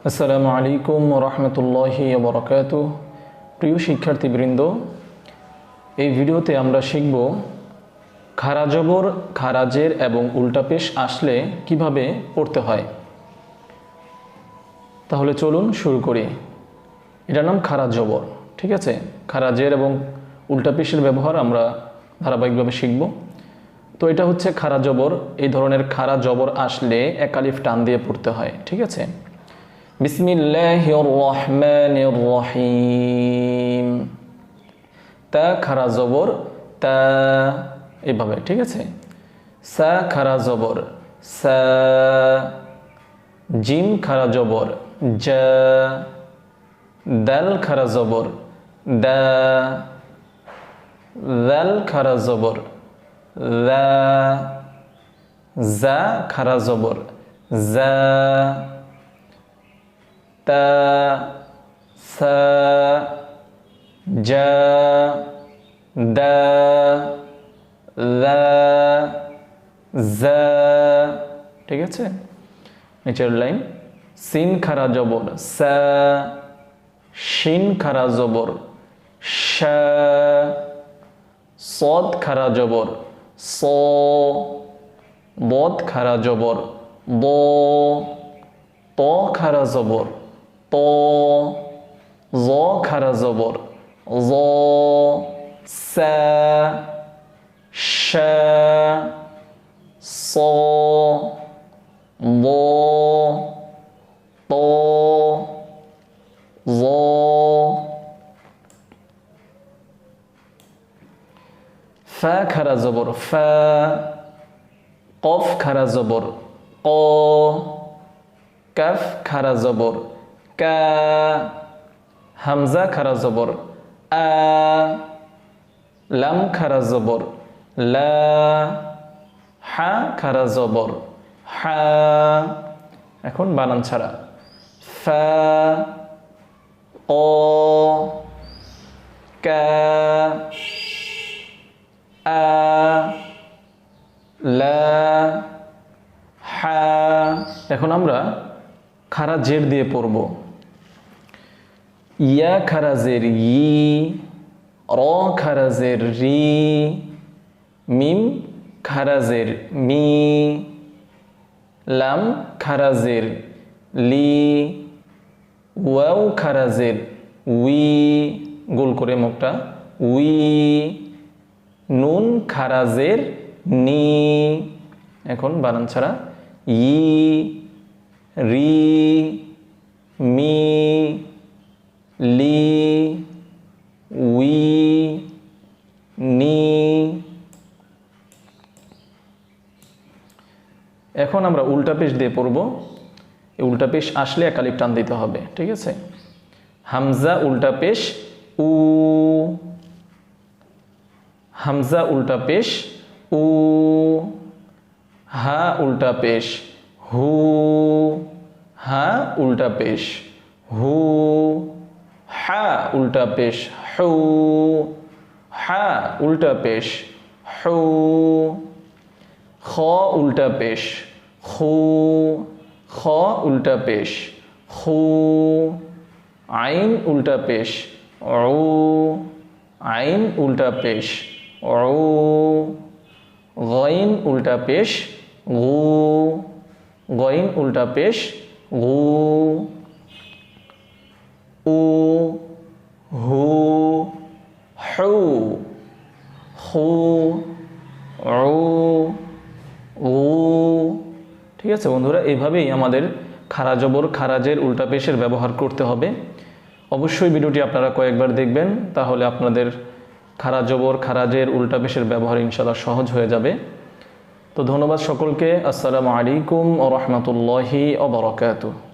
আসসালামু আলাইকুম ওয়া রাহমাতুল্লাহি ওয়া বারাকাতুহু। প্রিয় শিক্ষার্থীবৃন্দ, এই ভিডিওতে আমরা শিখব খারা জবর, খারাজের এবং উল্টা পেশ আসলে কিভাবে পড়তে হয়। তাহলে চলুন শুরু করি। এটার নাম খারা জবর, ঠিক আছে। খারাজের এবং উল্টা পেশের ব্যবহার আমরা ধারাবাহিকভাবে শিখব। তো এটা হচ্ছে খারা জবর। এই ধরনের খারা জবর আসলে এক আলিফ টান দিয়ে পড়তে হয়, ঠিক আছে। বিসমিল্লাহির রহমানির রহিম। তা খারা জবর তা, এভাবে, ঠিক আছে। সা খারা জবর সা। জিম খারা জবর জা। দাল খারা জবর দা। দাল খারা জবর দা। জা খারা জবর জা। তা সা জা দা দা জা, ঠিক আছে। নিচের লাইন সিন খারা জবর সা। শিন খারা জবর শা। সদ খারা জবর স। বদ খারা জবর ব। ত খারা জবর ত। জ খারা জবর জ। সা শা স ব ত জ। ফা খারা জবর ফা। কফ খারা জবর ক। কাফ খারা জবর কা। হামজা খারা জবর আ। লাম খারা জবর লা। হা খারা জবর হা। এখন বানান ছাড়া ফা ক কা আ লা হা। এখন আমরা খারা জের দিয়ে পড়ব। ইয়া খারাজের ই। র খারাজের রি। মিম খারাজের মি। লাম খারাজের লি। ওয়াও খারাজের উই, গোল করে মুখটা উই। নুন খারাজের নি। এখন বানান ছাড়া ই রি মি লি উই নি। এখন আমরা উল্টা পেশ দিয়ে পড়ব। এই উল্টা পেশ আসলে এক আলিফ টান দিতে হবে, ঠিক আছে। হামজা উল্টা পেশ উ। হামজা উল্টা পেশ উ। হা উল্টা পেশ হু। হা উল্টা পেশ হু। হা উল্টা পেশ হু। হা উল্টা পেশ হু। খ উল্টা পেশ খু। খ উল্টা পেশ খু। আইন উল্টা পেশ উ। আইন উল্টা পেশ উ। গইন উল্টা পেশ গু। গইন উল্টা পেশ গু। উ হু হু হু উ উ, ঠিক আছে বন্ধুরা। এইভাবেই আমাদের খারা জবর, খারাজের, উল্টা পেশের ব্যবহার করতে হবে। অবশ্যই ভিডিওটি আপনারা কয়েকবার দেখবেন, তাহলে আপনাদের খারা জবর, খারাজের, উল্টা পেশের ব্যবহার ইনশাআল্লাহ সহজ হয়ে যাবে। তো ধন্যবাদ সকলকে। আসসালামু আলাইকুম ওয়া রাহমাতুল্লাহি ওয়া বারাকাতুহু।